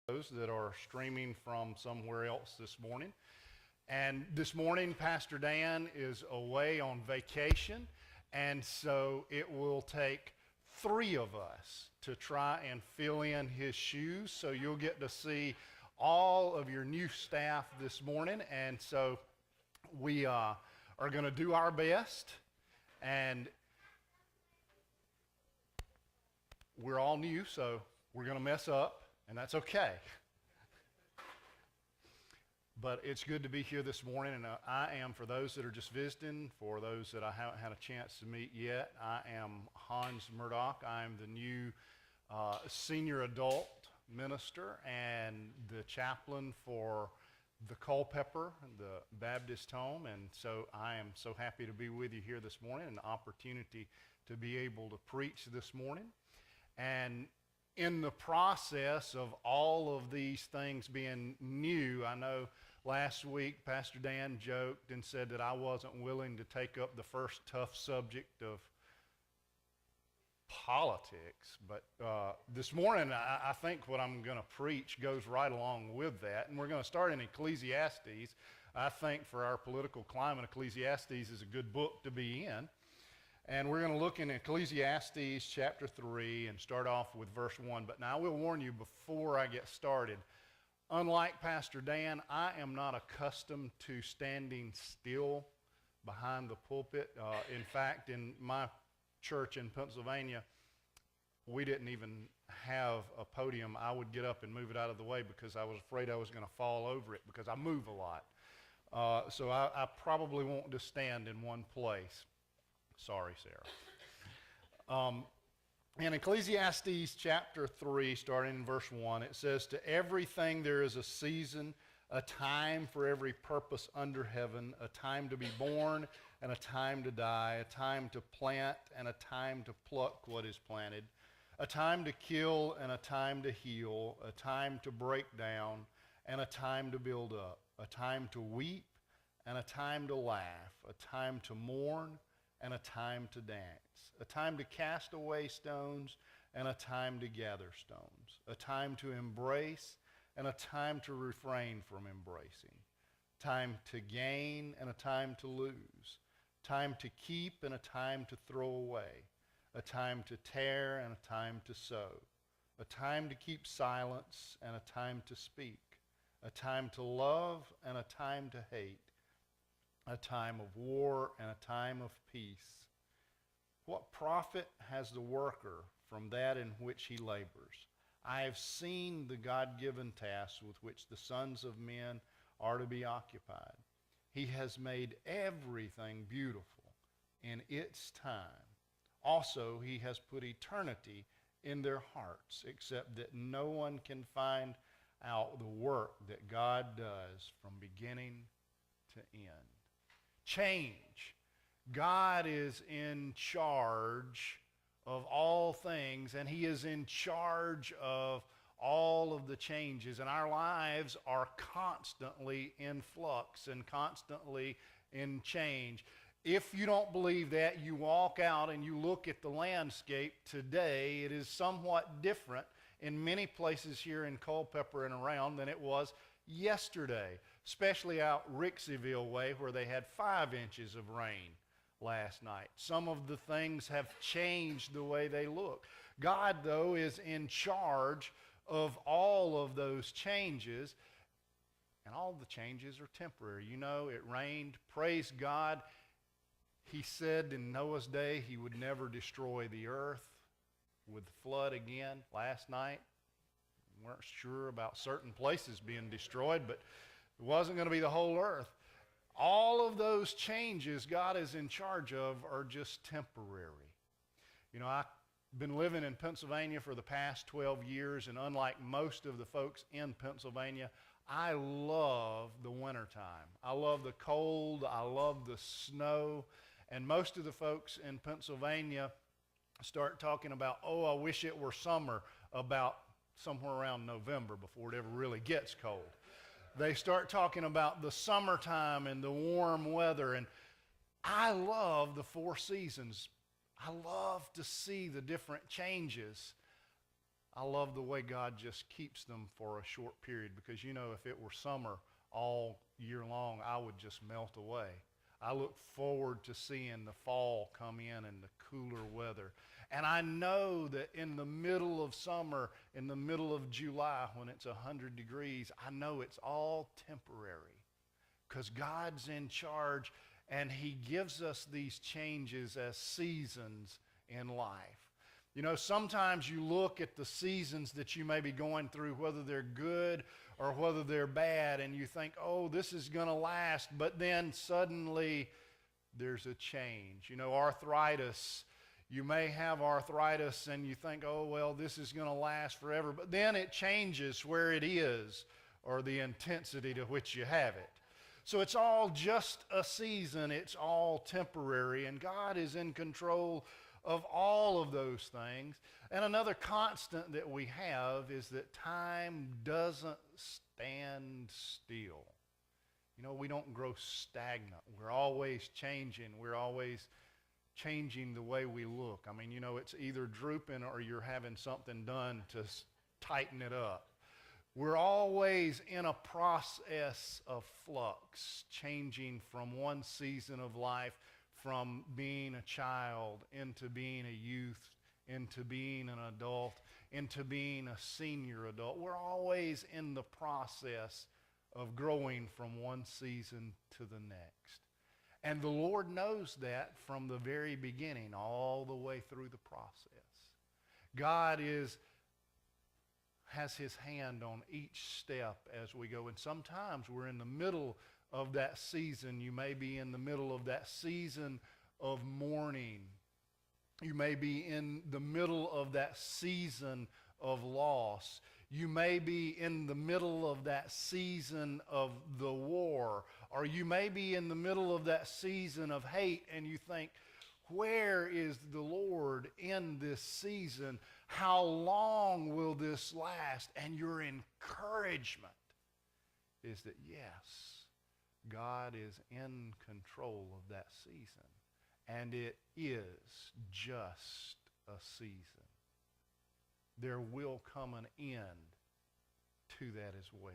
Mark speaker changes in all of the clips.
Speaker 1: those that are streaming from somewhere else this morning. And this morning, Pastor Dan is away on vacation, and so it will take three of us to try and fill in his shoes. So you'll get to see all of your new staff this morning, and so we are going to do our best, and we're all new, so we're going to mess up, and that's okay. But it's good to be here this morning, and I am, for those that are just visiting, for those that I haven't had a chance to meet yet, I am Hans Murdoch. I am the new senior adult minister and the chaplain for the Culpeper, the Baptist home, and so I am so happy to be with you here this morning, an opportunity to be able to preach this morning. And in the process of all of these things being new, I know last week Pastor Dan joked and said that I wasn't willing to take up the first tough subject of politics, but this morning I think what I'm going to preach goes right along with that, and we're going to start in Ecclesiastes. I think for our political climate, Ecclesiastes is a good book to be in. And we're going to look in Ecclesiastes chapter 3 and start off with verse 1. But now I will warn you before I get started, unlike Pastor Dan, I am not accustomed to standing still behind the pulpit. In fact, in my church in Pennsylvania, we didn't even have a podium. I would get up and move it out of the way because I was afraid I was going to fall over it because I move a lot. So I probably won't just stand in one place. Sorry, Sarah. In Ecclesiastes chapter 3, starting in verse 1, it says, "To everything there is a season, a time for every purpose under heaven, a time to be born and a time to die, a time to plant and a time to pluck what is planted, a time to kill and a time to heal, a time to break down and a time to build up, a time to weep and a time to laugh, a time to mourn and a time to dance, a time to cast away stones and a time to gather stones, a time to embrace and a time to refrain from embracing, time to gain and a time to lose, time to keep and a time to throw away, a time to tear and a time to sow, a time to keep silence and a time to speak, a time to love and a time to hate, a time of war and a time of peace. What profit has the worker from that in which he labors? I have seen the God-given tasks with which the sons of men are to be occupied. He has made everything beautiful in its time. Also, he has put eternity in their hearts, except that no one can find out the work that God does from beginning to end." Change. God is in charge of all things, and he is in charge of all of the changes, and our lives are constantly in flux and constantly in change. If you don't believe that, you walk out and you look at the landscape today. It is somewhat different in many places here in Culpeper and around than it was yesterday, especially out Rixieville way where they had 5 inches of rain last night. Some of the things have changed the way they look. God, though, is in charge of all of those changes, and all the changes are temporary. You know, it rained. Praise God. He said in Noah's day he would never destroy the earth with flood again. Last night, we weren't sure about certain places being destroyed, but it wasn't going to be the whole earth. All of those changes God is in charge of are just temporary. You know, I've been living in Pennsylvania for the past 12 years, and unlike most of the folks in Pennsylvania, I love the wintertime. I love the cold. I love the snow. And most of the folks in Pennsylvania start talking about, oh, I wish it were summer, about somewhere around November before it ever really gets cold. They start talking about the summertime and the warm weather, and I love the 4 seasons. I love to see the different changes. I love the way God just keeps them for a short period, because, you know, if it were summer all year long, I would just melt away. I look forward to seeing the fall come in and the cooler weather. And I know that in the middle of summer, in the middle of July, when it's 100 degrees, I know it's all temporary, because God's in charge, and he gives us these changes as seasons in life. You know, sometimes you look at the seasons that you may be going through, whether they're good or whether they're bad, and you think, oh, this is going to last, but then suddenly there's a change. You know, arthritis, you may have arthritis and you think, oh, well, this is going to last forever, but then it changes where it is or the intensity to which you have it. So it's all just a season. It's all temporary, and God is in control of all of those things. And another constant that we have is that time doesn't stand still. You know, we don't grow stagnant. We're always changing. We're always changing the way we look. I mean, you know, it's either drooping or you're having something done to tighten it up. We're always in a process of flux, changing from one season of life, from being a child into being a youth, into being an adult, into being a senior adult. We're always in the process of growing from one season to the next. And the Lord knows that from the very beginning, all the way through the process. God has his hand on each step as we go. And sometimes we're in the middle of that season. You may be in the middle of that season of mourning. You may be in the middle of that season of loss. You may be in the middle of that season of the war. Or you may be in the middle of that season of hate, and you think, where is the Lord in this season? How long will this last? And your encouragement is that, yes, God is in control of that season. And it is just a season. There will come an end to that as well.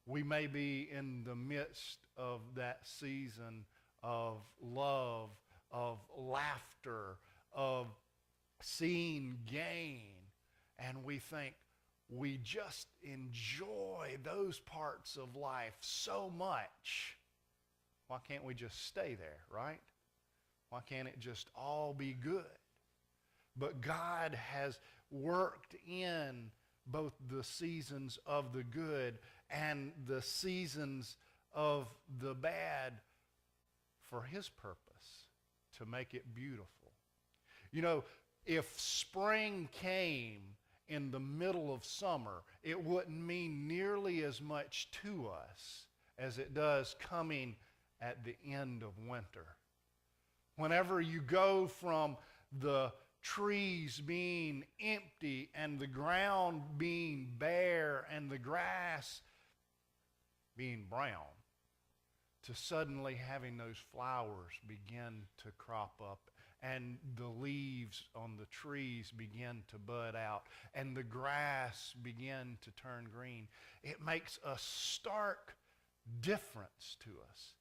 Speaker 1: We may be in the midst of that season of love, of laughter, of seeing gain, and we think we just enjoy those parts of life so much. Why can't we just stay there, right? Why can't it just all be good? But God has worked in both the seasons of the good and the seasons of the bad for his purpose, to make it beautiful. You know, if spring came in the middle of summer, it wouldn't mean nearly as much to us as it does coming at the end of winter. Whenever you go from the trees being empty and the ground being bare and the grass being brown, to suddenly having those flowers begin to crop up and the leaves on the trees begin to bud out and the grass begin to turn green, it makes a stark difference to us.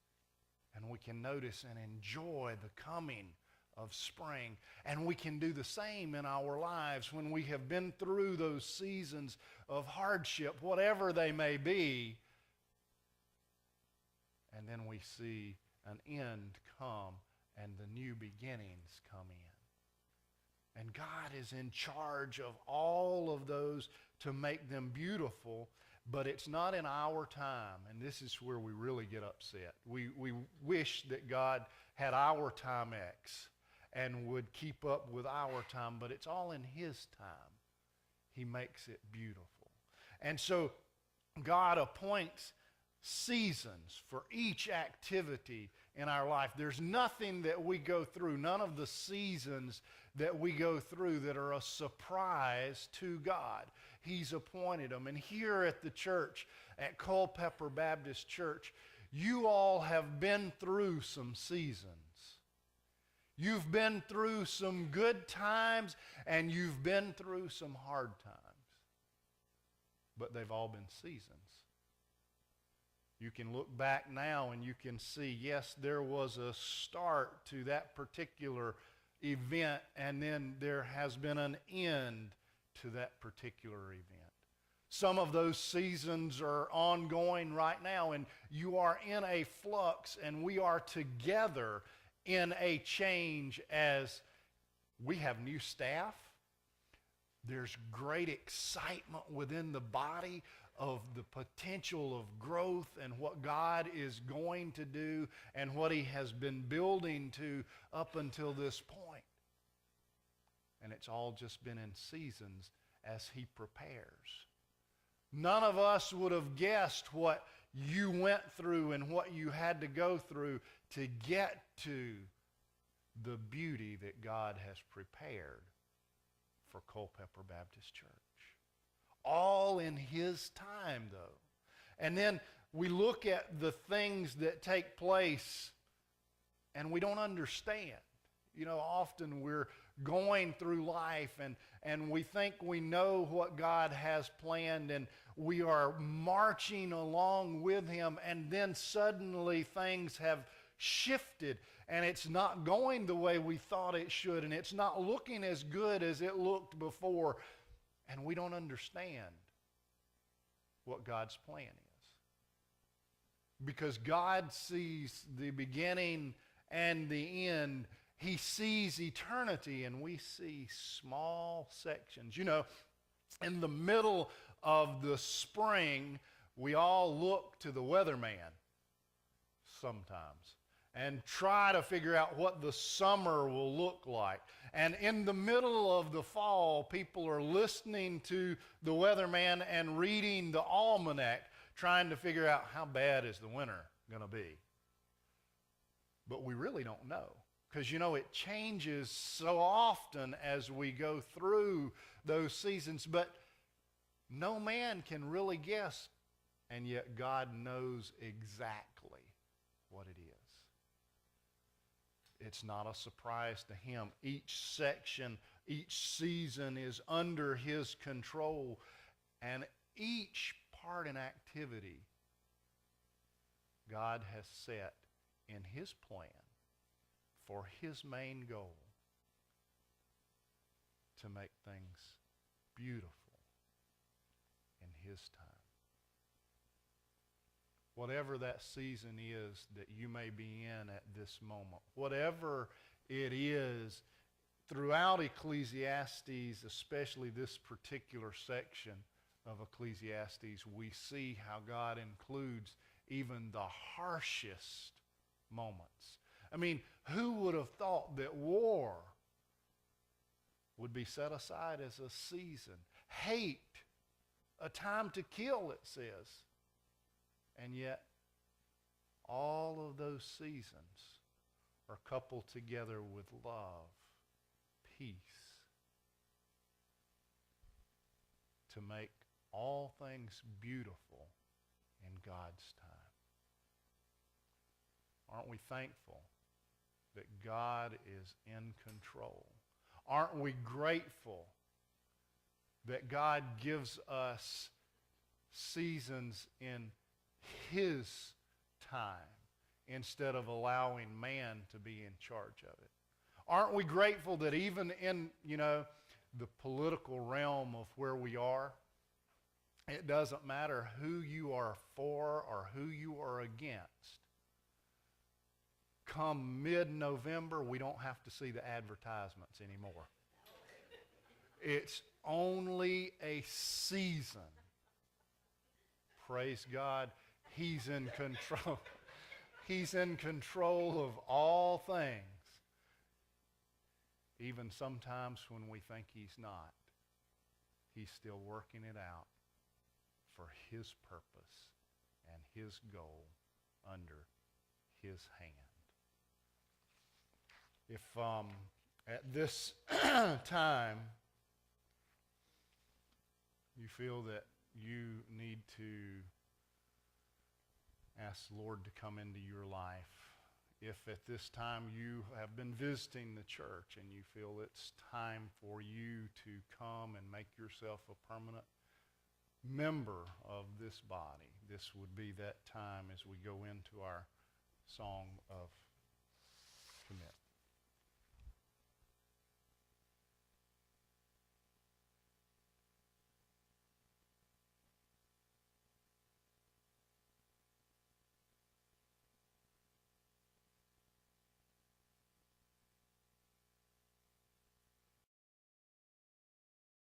Speaker 1: And we can notice and enjoy the coming of spring. And we can do the same in our lives when we have been through those seasons of hardship, whatever they may be. And then we see an end come and the new beginnings come in. And God is in charge of all of those to make them beautiful, but it's not in our time. And this is where we really get upset. We wish that God had our time X and would keep up with our time, but it's all in his time. He makes it beautiful. And so God appoints seasons for each activity in our life. There's nothing that we go through, none of the seasons that we go through that are a surprise to God. He's appointed them. And here at the church, at Culpeper Baptist Church, you all have been through some seasons. You've been through some good times and you've been through some hard times. But they've all been seasons. You can look back now and you can see, yes, there was a start to that particular event, and then there has been an end to that particular event. Some of those seasons are ongoing right now, and you are in a flux, and we are together in a change as we have new staff. There's great excitement within the body of the potential of growth and what God is going to do and what He has been building to up until this point. And it's all just been in seasons as He prepares. None of us would have guessed what you went through and what you had to go through to get to the beauty that God has prepared for Culpeper Baptist Church. All in His time, though. And then we look at the things that take place and we don't understand. You know, often we're going through life and we think we know what God has planned and we are marching along with Him, and then suddenly things have shifted and it's not going the way we thought it should, and it's not looking as good as it looked before, and we don't understand what God's plan is. Because God sees the beginning and the end. He sees eternity, and we see small sections. You know, in the middle of the spring, we all look to the weatherman sometimes and try to figure out what the summer will look like. And in the middle of the fall, people are listening to the weatherman and reading the almanac, trying to figure out how bad is the winter going to be. But we really don't know. Because, you know, it changes so often as we go through those seasons. But no man can really guess, and yet God knows exactly what it is. It's not a surprise to Him. Each section, each season is under His control, and each part and activity God has set in His plan for His main goal to make things beautiful in His time. Whatever that season is that you may be in at this moment, whatever it is, throughout Ecclesiastes, especially this particular section of Ecclesiastes, we see how God includes even the harshest moments. I mean, who would have thought that war would be set aside as a season? Hate, a time to kill, it says. And yet, all of those seasons are coupled together with love, peace, to make all things beautiful in God's time. Aren't we thankful that God is in control? Aren't we grateful that God gives us seasons in His time instead of allowing man to be in charge of it? Aren't we grateful that even in, the political realm of where we are, it doesn't matter who you are for or who you are against. Come mid-November, we don't have to see the advertisements anymore. It's only a season. Praise God, He's in control. He's in control of all things. Even sometimes when we think He's not, He's still working it out for His purpose and His goal under His hand. If at this time you feel that you need to ask the Lord to come into your life, If at this time you have been visiting the church and you feel it's time for you to come and make yourself a permanent member of this body, this would be that time as we go into our song of commitment.